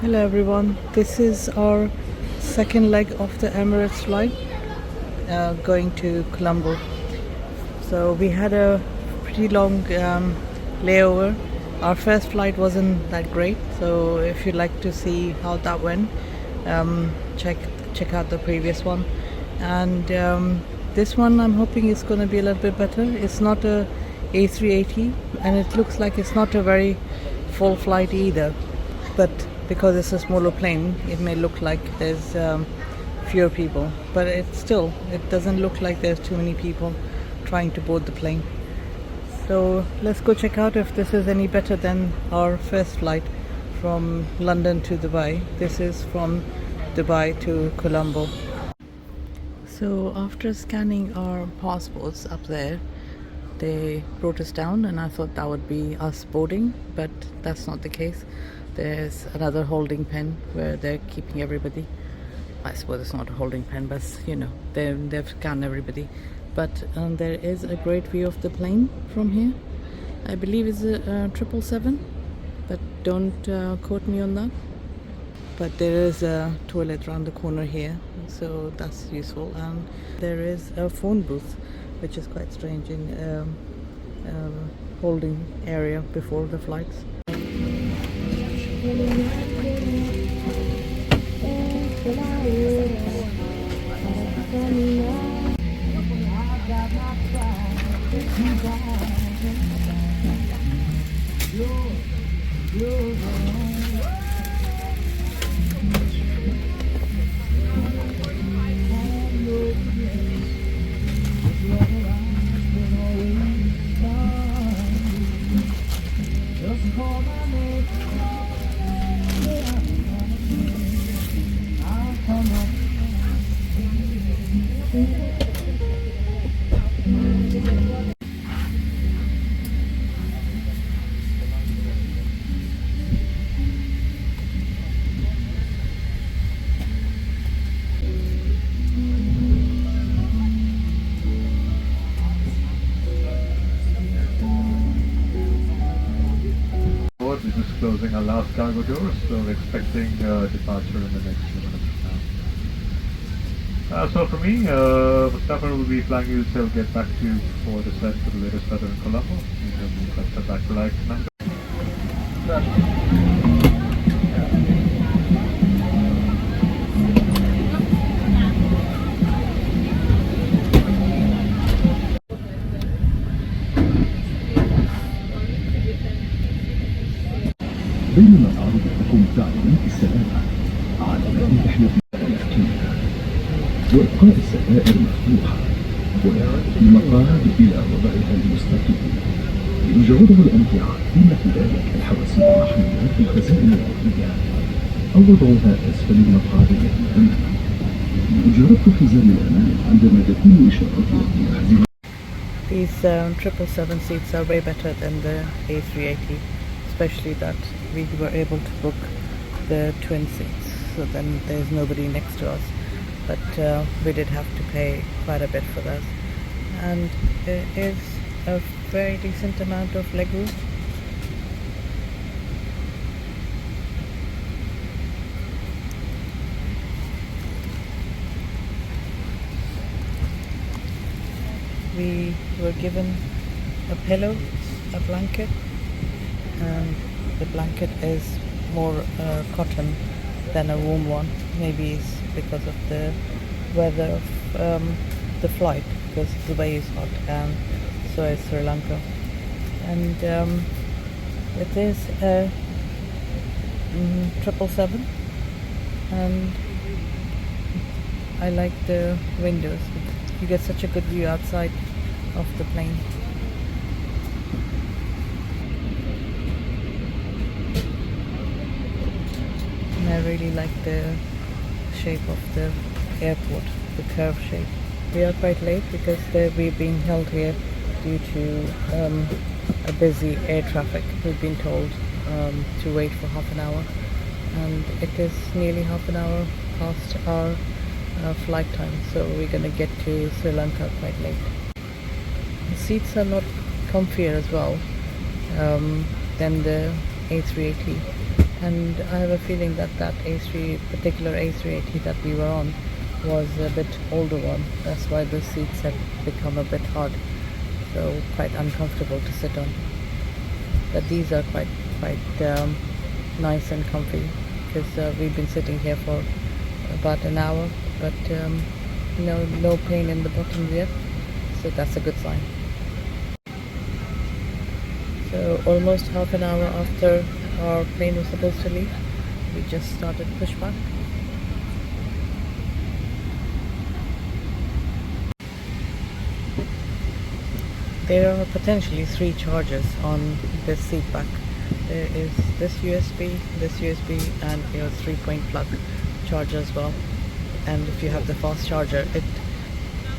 Hello everyone, this is our second leg of the Emirates flight going to Colombo. So we had a pretty long layover. Our first flight wasn't that great, so if you'd like to see how that went, check out the previous one. And this one I'm hoping is going to be a little bit better. It's not a A380 and it looks like it's not a very full flight either, but because it's a smaller plane it may look like there's fewer people, but it doesn't look like there's too many people trying to board the plane. So let's go check out if this is any better than our first flight from London to Dubai. This is from Dubai to Colombo. So after scanning our passports up there, they brought us down and I thought that would be us boarding, but that's not the case. There's another holding pen where they're keeping everybody. I suppose it's not a holding pen, but you know, they've scanned everybody. But there is a great view of the plane from here. I believe it's a 777, but don't quote me on that. But there is a toilet around the corner here, so that's useful. And there is a phone booth, which is quite strange in holding area before the flights. This is closing our last cargo doors, so we're expecting departure in the next few minutes from now. So for me, Mustafa will be flying you till get back to you for the set for the latest weather in Colombo. And then we'll step back to like Mango. بينما أعود لكم دائما السلامة على مدى رحلة الأمريكية وإبقاء الستائر مفتوحة وإعادة المقاعد إلى وضعها المستقيم ليجعله الأمتعة بما في ذلك الحواسيب المحمولة في الخزائن الأرضية أو وضعها أسفل المقعد الذي أمامك. جربت حزام الأمان عندما تكون إشارات الوقت. These 777 seats are way better than the A380, especially that we were able to book the twin seats, so then there's nobody next to us, but we did have to pay quite a bit for that, and there is a very decent amount of legroom. We were given a pillow, a blanket, and the blanket is more cotton than a warm one. Maybe it's because of the weather of the flight, because Dubai is hot and so is Sri Lanka. And it is a 777, and I like the windows. You get such a good view outside of the plane. And I really like the shape of the airport, the curved shape. We are quite late because we're being held here due to a busy air traffic. We've been told to wait for half an hour, and it is nearly half an hour past our flight time, so we're going to get to Sri Lanka quite late. The seats are not comfier as well than the A380, and I have a feeling that that particular A380 that we were on was a bit older one. That's why the seats have become a bit hard, so quite uncomfortable to sit on. But these are quite nice and comfy, because we've been sitting here for about an hour, but no pain in the bottom yet, so that's a good sign. So almost half an hour after our plane was supposed to leave, we just started pushback. There are potentially 3 chargers on this seat back. There is this USB, and your 3-point plug charger as well. And if you have the fast charger, it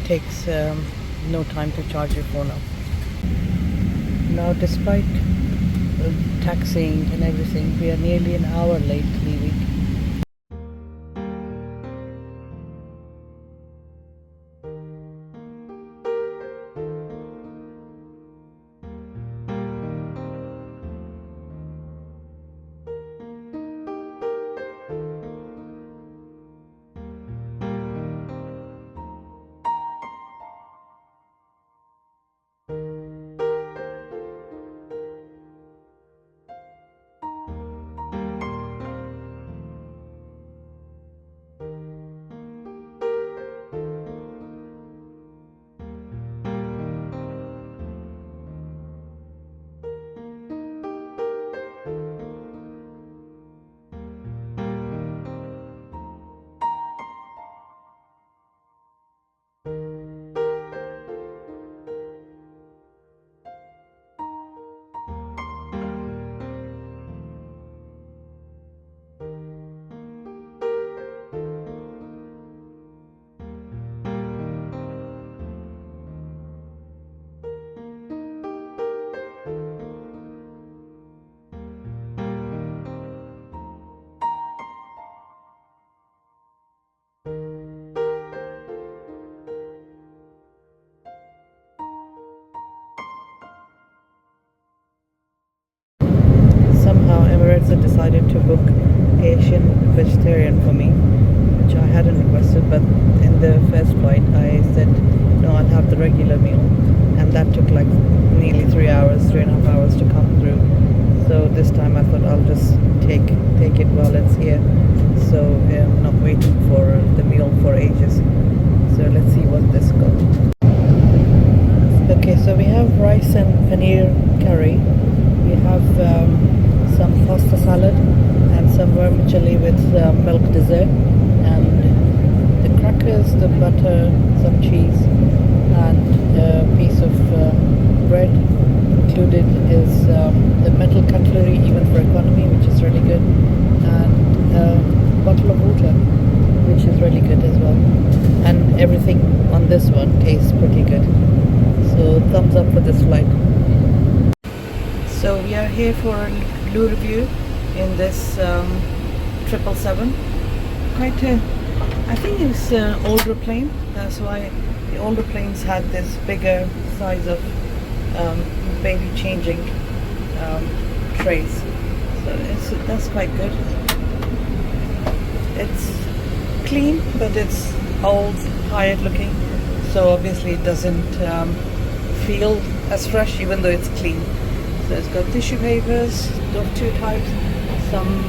takes no time to charge your phone up. Now, despite taxiing and everything, we are nearly an hour late leaving. Somehow Emirates had decided to book Asian vegetarian for me, which I hadn't requested, but in the first flight I said no, I'll have the regular meal, and that took like nearly 3 hours, 3.5 hours to come through. So this time I thought I'll just take it while it's here, so I'm not waiting for the meal for ages. So let's see what this got. Okay, so we have rice and paneer curry. We have some pasta salad and some vermicelli with milk dessert, and the crackers, the butter, some cheese, and a piece of bread. Included is the metal cutlery, even for economy, which is really good, and a bottle of water, which is really good as well. And everything on this one tastes pretty good. So thumbs up for this flight. So we are here for a blue review in this 777. Quite a, I think it's an older plane. That's why the older planes had this bigger size of baby changing trays. So that's quite good. It's clean, but it's old, tired looking. So obviously it doesn't feel as fresh, even though it's clean. So it's got tissue papers of 2 types, some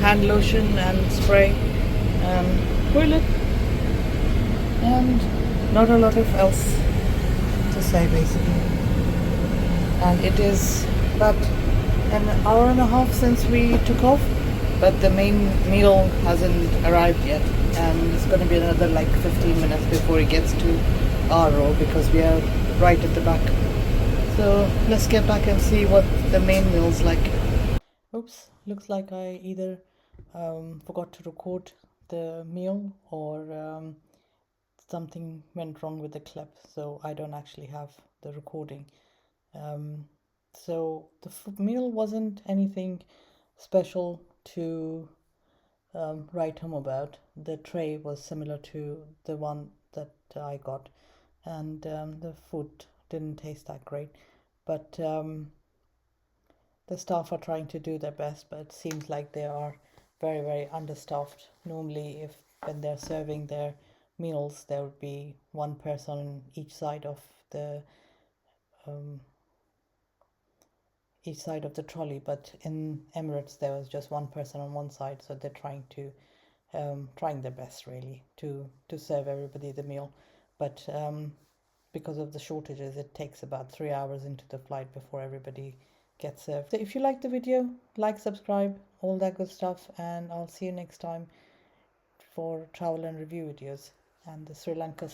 hand lotion and spray, toilet, and not a lot of else to say basically. And it is about an hour and a half since we took off, but the main meal hasn't arrived yet, and it's going to be another like 15 minutes before it gets to our row, because we are right at the back. So let's get back and see what the main meal's like. Oops, looks like I either forgot to record the meal, or something went wrong with the clip, so I don't actually have the recording. So the meal wasn't anything special to write home about. The tray was similar to the one that I got, and the food didn't taste that great, but the the staff are trying to do their best, but it seems like they are very, very understaffed. Normally, if when they're serving their meals, there would be one person on each side of the trolley, but in Emirates there was just one person on one side, so they're trying their best really to serve everybody the meal, but because of the shortages, it takes about 3 hours into the flight before everybody gets served. So if you like the video, like, subscribe, all that good stuff, and I'll see you next time for travel and review videos. And the Sri Lanka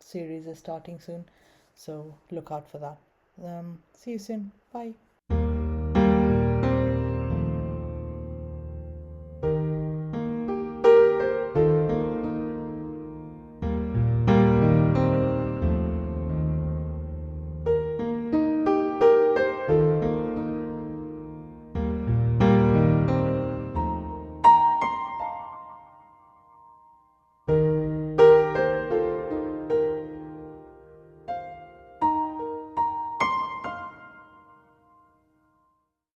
series is starting soon, so look out for that. See you soon. Bye.